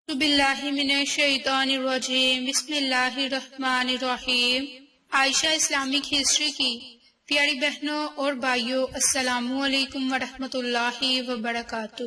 باللہ من الشیطان الرجیم بسم اللہ الرحمن الرحیم۔ عائشہ اسلامک ہسٹری کی پیاری بہنوں اور بھائیوں، السلام علیکم ورحمۃ اللہ وبرکاتہ۔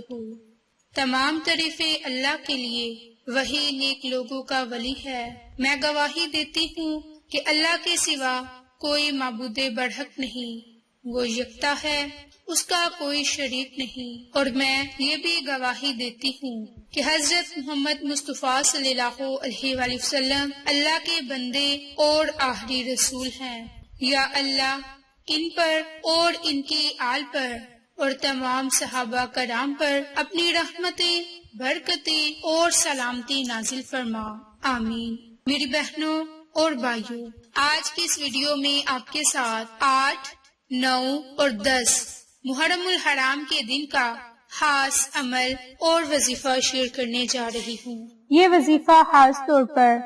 تمام تعریفیں اللہ کے لیے، وہی نیک لوگوں کا ولی ہے۔ میں گواہی دیتی ہوں کہ اللہ کے سوا کوئی معبود برحق نہیں، وہ یکتا ہے، اس کا کوئی شریک نہیں۔ اور میں یہ بھی گواہی دیتی ہوں کہ حضرت محمد مصطفیٰ صلی اللہ علیہ وآلہ وسلم اللہ کے بندے اور آخری رسول ہیں۔ یا اللہ ان پر اور ان کے آل پر اور تمام صحابہ کرام پر اپنی رحمتیں، برکتیں اور سلامتی نازل فرما، آمین۔ میری بہنوں اور بھائیوں، آج کی اس ویڈیو میں آپ کے ساتھ 8، 9 اور 10 محرم الحرام کے دن کا خاص عمل اور وظیفہ شیئر کرنے جا رہی ہوں۔ یہ وظیفہ خاص طور پر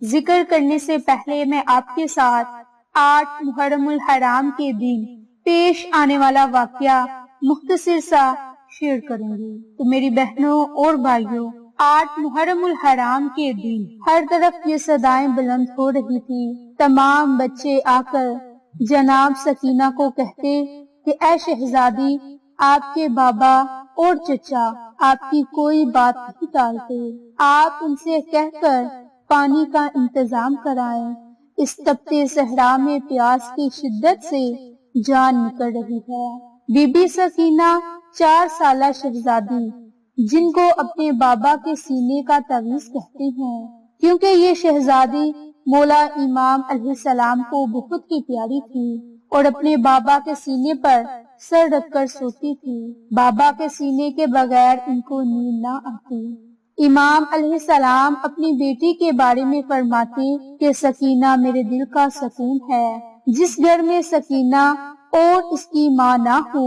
ذکر کرنے سے پہلے میں آپ کے ساتھ 8 محرم الحرام کے دن پیش آنے والا واقعہ مختصر سا شیئر کروں گی۔ تو میری بہنوں اور بھائیوں، 8 محرم الحرام کے دن ہر طرف یہ صدائیں بلند ہو رہی تھی۔ تمام بچے آ کر جناب سکینہ کو کہتے کہ اے شہزادی، آپ کے بابا اور چچا آپ کی کوئی بات نہیں ٹالتے، آپ ان سے کہہ کر پانی کا انتظام کرائیں۔ اس تپتے صحرا میں پیاس کی شدت سے جان نکل رہی ہے۔ بی بی سکینہ 4 سالہ شہزادی، جن کو اپنے بابا کے سینے کا تعویذ کہتے ہیں، کیونکہ یہ شہزادی مولا امام علیہ السلام کو بہت ہی پیاری تھی اور اپنے بابا کے سینے پر سر رکھ کر سوتی تھی۔ بابا کے سینے کے بغیر ان کو نیند نہ آتی۔ امام علیہ السلام اپنی بیٹی کے بارے میں فرماتے کہ سکینہ میرے دل کا سکون ہے۔ جس گھر میں سکینہ اور اس کی ماں نہ ہو،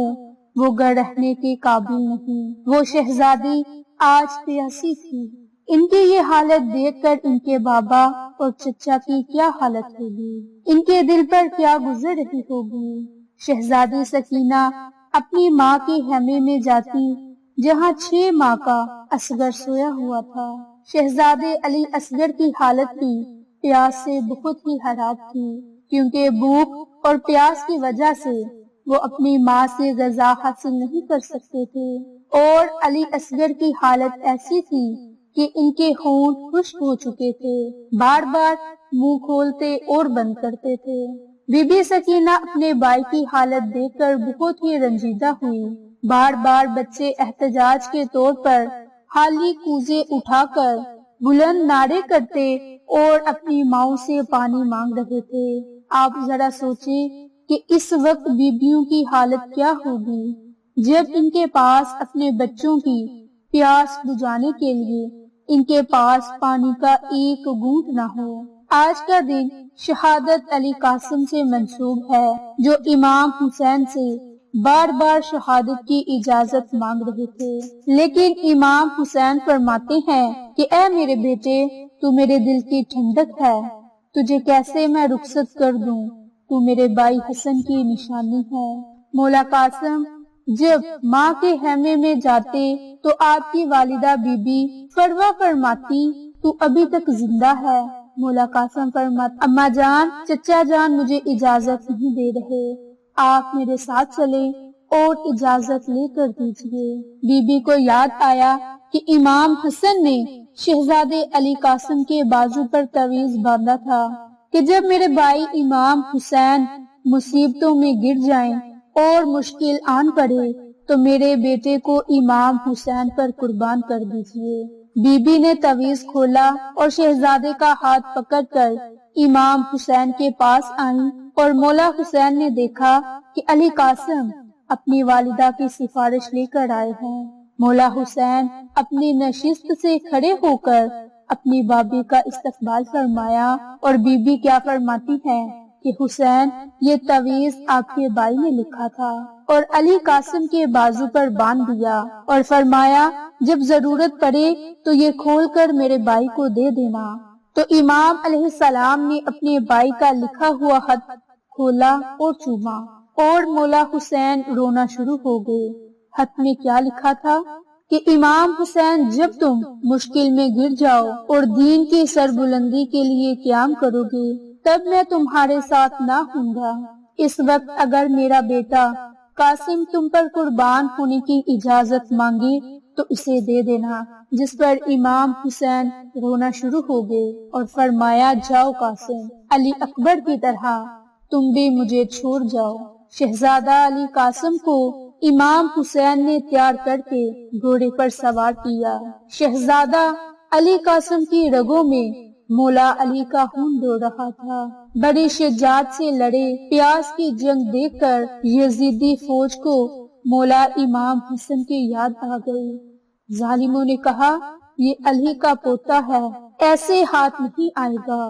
وہ گھر رہنے کے قابل نہیں۔ وہ شہزادی آج پیاسی تھی۔ ان کی یہ حالت دیکھ کر ان کے بابا اور چچا کی کیا حالت ہوگی، ان کے دل پر کیا گزر رہی ہوگی۔ شہزادی سکینہ اپنی ماں کے خیمے میں جاتی، جہاں 6 ماہ کا اصغر سویا ہوا تھا۔ شہزادے علی اصغر کی حالت بھی پیاس سے بہت ہی خراب تھی، کیونکہ بھوک اور پیاس کی وجہ سے وہ اپنی ماں سے غذا حاصل نہیں کر سکتے تھے، اور علی اصغر کی حالت ایسی تھی کہ ان کے خون خشک ہو چکے تھے، بار بار منہ کھولتے اور بند کرتے تھے۔ بی بی سکینہ اپنے بھائی کی حالت دیکھ کر بہت ہی رنجیدہ ہوئی۔ بار بار بچے احتجاج کے طور پر خالی کوزے اٹھا کر بلند نعرے کرتے اور اپنی ماؤں سے پانی مانگ رہے تھے۔ آپ ذرا سوچیں کہ اس وقت بیبیوں کی حالت کیا ہوگی، جب ان کے پاس اپنے بچوں کی پیاس بجھانے کے لیے ان کے پاس پانی کا ایک گھونٹ نہ ہو۔ آج کا دن شہادت علی قاسم سے منسوب ہے، جو امام حسین سے بار بار شہادت کی اجازت مانگ رہے تھے، لیکن امام حسین فرماتے ہیں کہ اے میرے بیٹے، تو میرے دل کی ٹھنڈک ہے، تجھے کیسے میں رخصت کر دوں، تو میرے بھائی حسن کی نشانی ہے۔ مولا قاسم جب ماں کے خیمے میں جاتے تو آپ کی والدہ بی بی فروا فرماتی تو ابھی تک زندہ ہے۔ مولا قاسم فرماتے اماں جان، چچا جان مجھے اجازت نہیں دے رہے، آپ میرے ساتھ چلیں اور اجازت لے کر دیجیے۔ بی بی کو یاد آیا کہ امام حسن نے شہزادے علی قاسم کے بازو پر تعویذ باندھا تھا کہ جب میرے بھائی امام حسین مصیبتوں میں گر جائیں اور مشکل آن پڑے تو میرے بیٹے کو امام حسین پر قربان کر دیجیے۔ بی بی نے تعویذ کھولا اور شہزادے کا ہاتھ پکڑ کر امام حسین کے پاس آئیں، اور مولا حسین نے دیکھا کہ علی قاسم اپنی والدہ کی سفارش لے کر آئے ہیں۔ مولا حسین اپنی نشست سے کھڑے ہو کر اپنی بابی کا استقبال فرمایا، اور بی بی کیا فرماتی ہے کہ حسین، یہ تعویذ آپ کے بھائی نے لکھا تھا، اور علی قاسم کے بازو پر باندھ دیا اور فرمایا جب ضرورت پڑے تو یہ کھول کر میرے بھائی کو دے دینا۔ تو امام علیہ السلام نے اپنے بھائی کا لکھا ہوا خط کھولا اور چوما، اور مولا حسین رونا شروع ہو گئے۔ خط میں کیا لکھا تھا کہ امام حسین جب تم مشکل میں گر جاؤ اور دین کی سربلندی کے لیے قیام کرو گے تب میں تمہارے ساتھ نہ ہوں گا۔ اس وقت اگر میرا بیٹا قاسم تم پر قربان ہونے کی اجازت مانگے تو اسے دے دینا، جس پر امام حسین رونا شروع ہو گئے اور فرمایا جاؤ قاسم، علی اکبر کی طرح تم بھی مجھے چھوڑ جاؤ۔ شہزادہ علی قاسم کو امام حسین نے تیار کر کے گھوڑے پر سوار کیا۔ شہزادہ علی قاسم کی رگوں میں مولا علی کا خون دوڑ رہا تھا۔ بڑی شجاعت سے لڑے پیاس کی جنگ دیکھ کر یزیدی فوج کو مولا امام حسن کی یاد آ گئی۔ ظالموں نے کہا یہ علی کا پوتا ہے، ایسے ہاتھ نہیں آئے گا،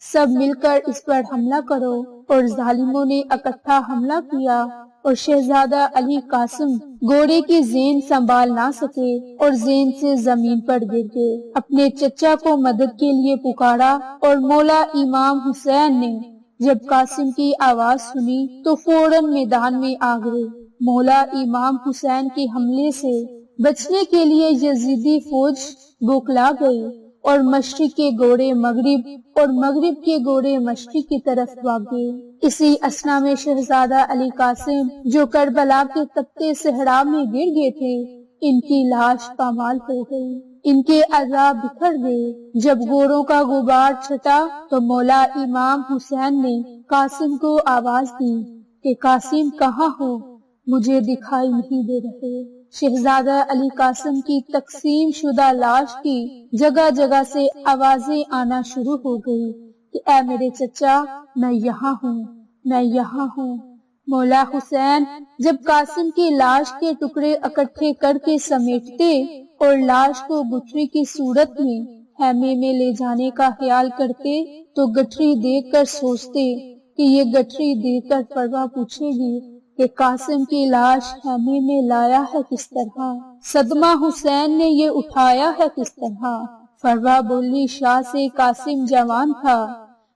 سب مل کر اس پر حملہ کرو۔ اور ظالموں نے اکٹھا حملہ کیا اور شہزادہ علی قاسم گھوڑے کی زین سنبھال نہ سکے اور زین سے زمین پر گر گئے۔ اپنے چچا کو مدد کے لیے پکارا اور مولا امام حسین نے جب قاسم کی آواز سنی تو فوراً میدان میں آ گئے۔ مولا امام حسین کے حملے سے بچنے کے لیے یزیدی فوج بوکھلا گئی اور مشرق کے گھوڑے مغرب اور مغرب کے گھوڑے مشرق کی طرف بھاگے۔ اسی اثنا میں شہزادہ علی قاسم جو کربلا کے تپتے صحرا میں گر گئے تھے، ان کی لاش پامال ہو گئی، ان کے اعضاء بکھر گئے۔ جب گھوڑوں کا غبار چھٹا تو مولا امام حسین نے قاسم کو آواز دی کہ قاسم کہاں ہو، مجھے دکھائی نہیں دے رہے۔ شہزادہ علی قاسم کی تقسیم شدہ لاش کی جگہ جگہ سے آوازیں آنا شروع ہو گئی کہ اے میرے چچا، میں یہاں ہوں، میں یہاں ہوں۔ مولا حسین جب قاسم کی لاش کے ٹکڑے اکٹھے کر کے سمیٹتے اور لاش کو گٹھری کی صورت میں خیمے میں لے جانے کا خیال کرتے تو گٹھری دیکھ کر سوچتے کہ یہ گٹھری دیکھ کر فروا پوچھے گی کہ قاسم کی لاش خیمے میں لایا ہے کس طرح، صدمہ حسین نے یہ اٹھایا ہے کس طرح۔ فروا بولی شاہ سے قاسم جوان تھا،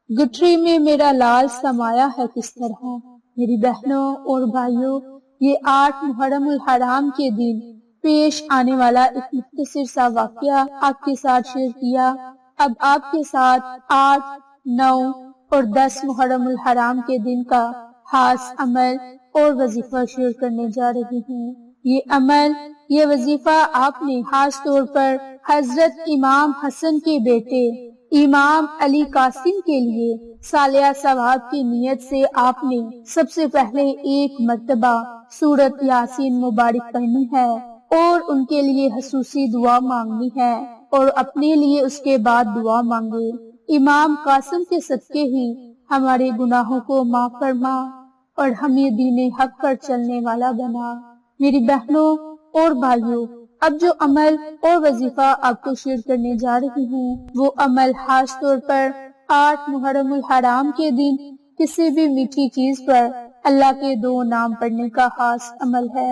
گٹھری میں میرا لال سمایا ہے کس طرح۔ میری بہنوں اور بھائیوں، یہ 8 محرم الحرام کے دن پیش آنے والا ایک مختصر سا واقعہ آپ کے ساتھ شیئر کیا۔ اب آپ کے ساتھ 8، 9 اور 10 محرم الحرام کے دن کا خاص عمل اور وظیفہ شیئر کرنے جا رہی ہوں۔ یہ عمل، یہ وظیفہ آپ نے خاص طور پر حضرت امام حسن کے بیٹے امام علی قاسم کے لیے صالحہ ثواب کی نیت سے آپ نے سب سے پہلے ایک مرتبہ سورۃ یاسین مبارک پڑھنی ہے اور ان کے لیے خصوصی دعا مانگنی ہے اور اپنے لیے اس کے بعد دعا مانگے۔ امام قاسم کے صدقے ہی ہمارے گناہوں کو معاف فرما اور ہمیں دین حق پر چلنے والا بنا۔ میری بہنوں اور بھائیوں، اب جو عمل اور وظیفہ آپ کو شیئر کرنے جا رہی ہوں وہ عمل خاص طور پر 8 محرم الحرام کے دن کسی بھی میٹھی چیز پر اللہ کے 2 نام پڑھنے کا خاص عمل ہے۔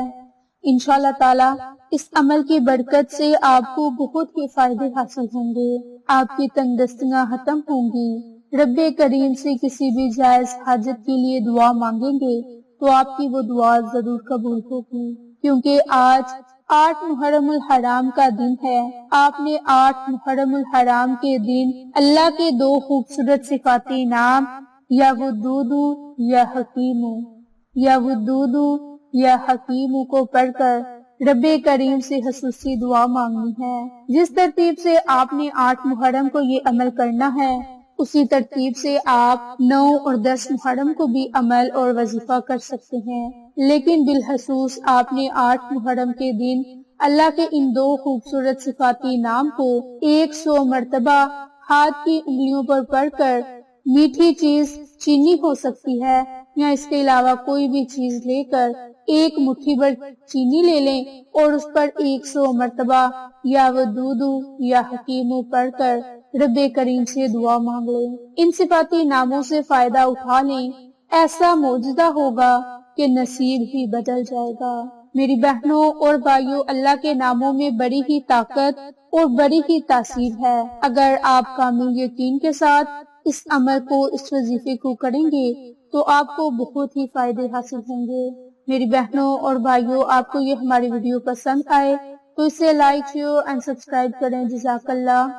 انشاءاللہ تعالی اس عمل کی برکت سے آپ کو بہت ہی فائدے حاصل ہوں گے، آپ کی تنگ دستیاں ختم ہوں گی۔ رب کریم سے کسی بھی جائز حاجت کے لیے دعا مانگیں گے تو آپ کی وہ دعا ضرور قبول ہوگی، کیونکہ آج 8 محرم الحرام کا دن ہے۔ آپ نے 8 محرم الحرام کے دن اللہ کے 2 خوبصورت صفاتی نام یا ودودو یا حکیمو، یا ودودو یا حکیمو کو پڑھ کر رب کریم سے خصوصی دعا مانگنی ہے۔ جس ترتیب سے آپ نے 8 محرم کو یہ عمل کرنا ہے، اسی ترتیب سے آپ 9 اور 10 محرم کو بھی عمل اور وظیفہ کر سکتے ہیں، لیکن بالخصوص آپ نے 8 محرم کے دن اللہ کے ان 2 خوبصورت صفاتی نام کو 100 مرتبہ ہاتھ کی انگلیوں پر پڑھ کر، میٹھی چیز چینی ہو سکتی ہے یا اس کے علاوہ کوئی بھی چیز لے کر 1 مٹھی بھر چینی لے لیں اور اس پر 100 مرتبہ یا ودودو یا حکیمو پڑھ کر رب کریم سے دعا مانگ لیں۔ ان صفاتی ناموں سے فائدہ اٹھا لیں، ایسا معجزہ ہوگا کہ نصیب ہی بدل جائے گا۔ میری بہنوں اور بھائیوں، اللہ کے ناموں میں بڑی ہی طاقت اور بڑی ہی تاثیر ہے۔ اگر آپ کامل یقین کے ساتھ اس عمل کو، اس وظیفے کو کریں گے تو آپ کو بہت ہی فائدے حاصل ہوں گے۔ میری بہنوں اور بھائیوں، آپ کو یہ ہماری ویڈیو پسند آئے تو اسے لائک شیئر اینڈ سبسکرائب کریں. جزاک اللہ.